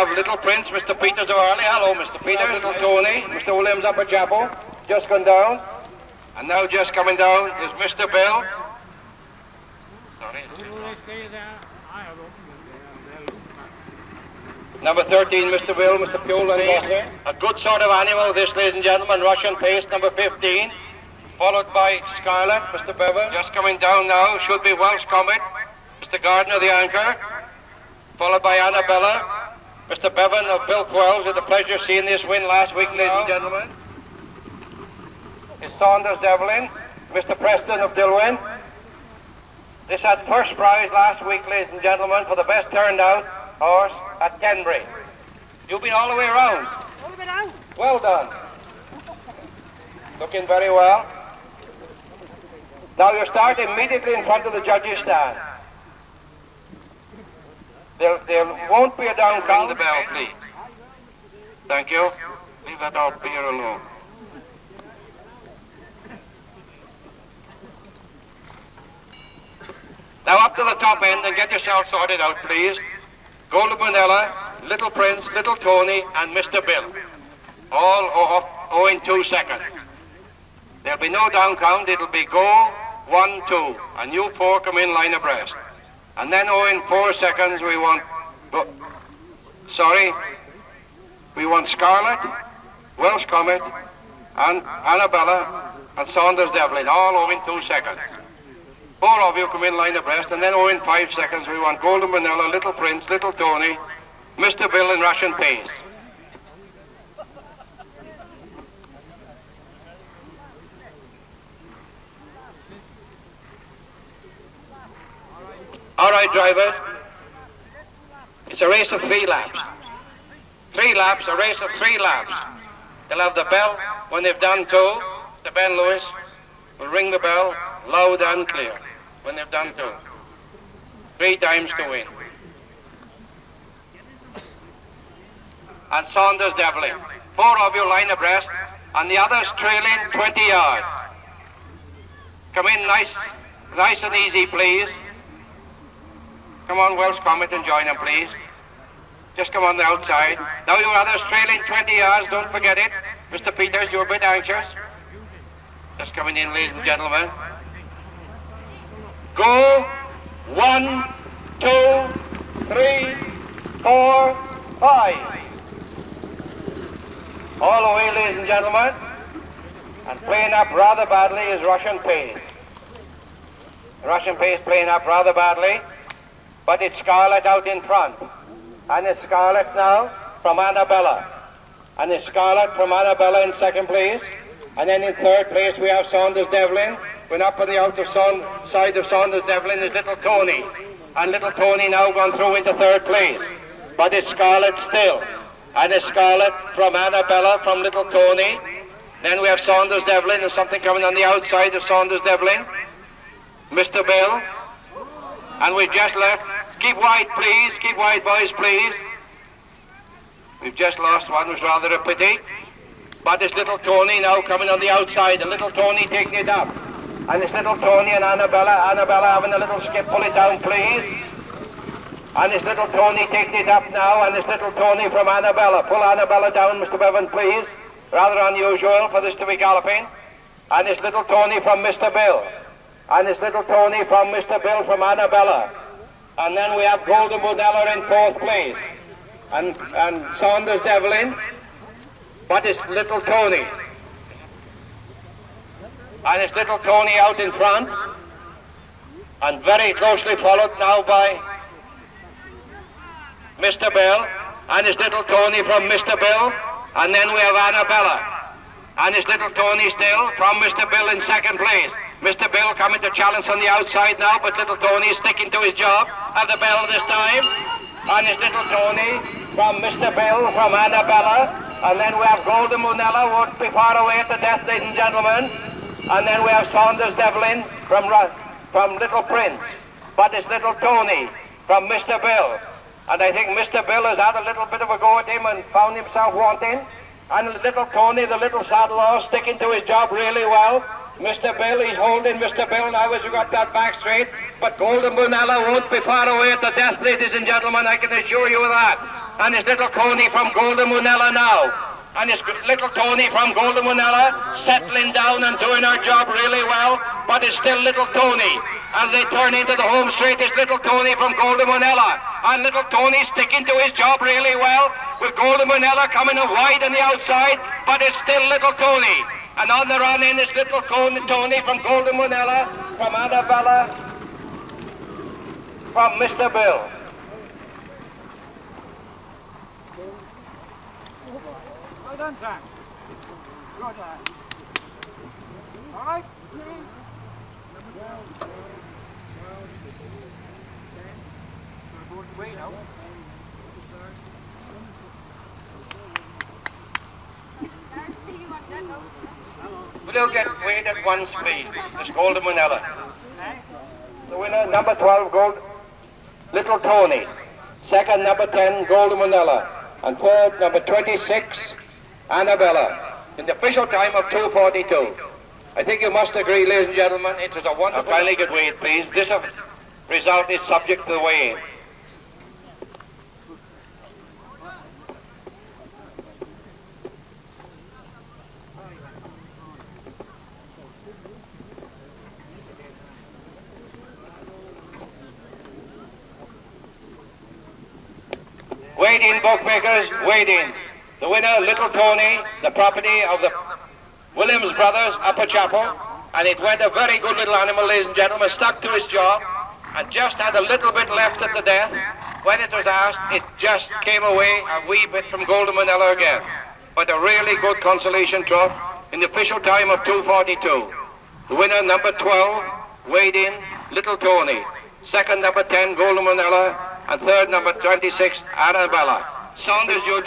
have Little Prince, Mr. Peters O'Reilly. Hello, Mr. Peters. Little Tony, Mr. Williams up at Chapel. Just gone down. And now just coming down is Mr. Bill. Sorry. Number 13, Mr. Bill, Mr. Pule and Gosser. A good sort of animal, this, ladies and gentlemen. Russian pace, number 15. Followed by Scarlet, Mr. Bevan. Just coming down now, should be Welsh Comet. Mr. Gardner, the anchor. Followed by Annabella. Mr. Bevan of Bill Quells, with the pleasure of seeing this win last week, ladies and gentlemen. Is Saunders Devlin. Mr. Preston of Dilwyn. This had first prize last week, ladies and gentlemen, for the best turned out horse at Tenbury. You've been all the way around. All the way down. Well done. Looking very well. Now you start immediately in front of the judges' stand. There won't be a down count. Ring the bell, please. Thank you. Leave that out here alone. Now up to the top end and get yourself sorted out, please. Golden Manila, Little Prince, Little Tony, and Mr. Bill. All owing 2 seconds. There'll be no down count. It'll be go, 1, 2. And you 4 come in line abreast. And then owing 4 seconds, we want... we want Scarlet, Welsh Comet, and Annabella, and Saunders Devlin, all owing 2 seconds. 4 of you come in line abreast, and then owing 5 seconds, we want Golden Manila, Little Prince, Little Tony, Mr. Bill, and Russian Pace. All right, drivers. It's a race of 3 laps. 3 laps, a race of 3 laps. They'll have the bell when they've done 2. The Ben Lewis will ring the bell loud and clear when they've done 2. 3 times to win. And Saunders Devlin. 4 of you line abreast, and the others trailing 20 yards. Come in nice and easy, please. Come on, Welsh Comet, and join them, please. Just come on the outside. Now you others trailing 20 yards, don't forget it. Mr. Peters, you're a bit anxious. Just coming in, ladies and gentlemen. Go. 1, 2, 3, 4, 5. All the way, ladies and gentlemen. And playing up rather badly is Russian Pace. Russian Pace playing up rather badly. But it's Scarlet out in front. And it's Scarlet now from Annabella. And it's Scarlet from Annabella in second place. And then in third place we have Saunders Devlin. When up on the outer side of Saunders Devlin is Little Tony. And Little Tony now gone through into third place. But it's Scarlet still. And it's Scarlet from Annabella from Little Tony. Then we have Saunders Devlin and something coming on the outside of Saunders Devlin. Mr. Bill. And we've just left. Keep wide, please. Keep wide, boys, please. We've just lost one. It was rather a pity. But it's Little Tony now coming on the outside. And Little Tony taking it up. And it's Little Tony and Annabella. Annabella having a little skip. Pull it down, please. And it's Little Tony taking it up now. And it's Little Tony from Annabella. Pull Annabella down, Mr. Bevan, please. Rather unusual for this to be galloping. And it's Little Tony from Mr. Bill. And it's Little Tony from Mr. Bill from Annabella. And then we have Golden Manila in fourth place. And Saunders Devlin. But it's Little Tony. And it's Little Tony out in front. And very closely followed now by Mr. Bill. And it's Little Tony from Mr. Bill. And then we have Annabella. And it's Little Tony still from Mr. Bill in second place. Mr. Bill coming to challenge on the outside now, but Little Tony is sticking to his job. Have the bell this time. And it's Little Tony from Mr. Bill from Annabella. And then we have Golden Manila, won't be far away at the death, ladies and gentlemen. And then we have Saunders Devlin from Little Prince. But it's Little Tony from Mr. Bill. And I think Mr. Bill has had a little bit of a go at him and found himself wanting. And Little Tony, the little saddle horse, sticking to his job really well. Mr. Bill, he's holding Mr. Bill now as you got that back straight. But Golden Manila won't be far away at the death, ladies and gentlemen, I can assure you of that. And it's little Coney from Golden Munella now. And it's little Tony from Golden Munella settling down and doing her job really well, but it's still little Tony. As they turn into the home straight, it's little Tony from Golden Munella. And little Tony sticking to his job really well, with Golden Munella coming in wide on the outside, but it's still little Tony. And on the run in is little Tony from Golden Munella, from Annabella, from Mr. Bill. Well done, Frank. Good lad. All right? We'll get weighed at one speed. It's Golden Munella. The winner, number 12, Little Tony. Second, number 10, Golden Munella. And third, number 26, Annabella, in the official time of 2:42. I think you must agree, ladies and gentlemen, it was a wonderful... Finally get weighed, please. This result is subject to the weigh-in. Weighed in, bookmakers, weighed in. The winner, Little Tony, the property of the Williams brothers, Upper Chapel, and it went a very good little animal, ladies and gentlemen, stuck to his job, and just had a little bit left at the death. When it was asked, it just came away a wee bit from Golden Munella again. But a really good consolation trot in the official time of 2:42. The winner, number 12, weighed in, Little Tony. Second, number 10, Golden Munella, and third, number 26, Annabella. Saunders, you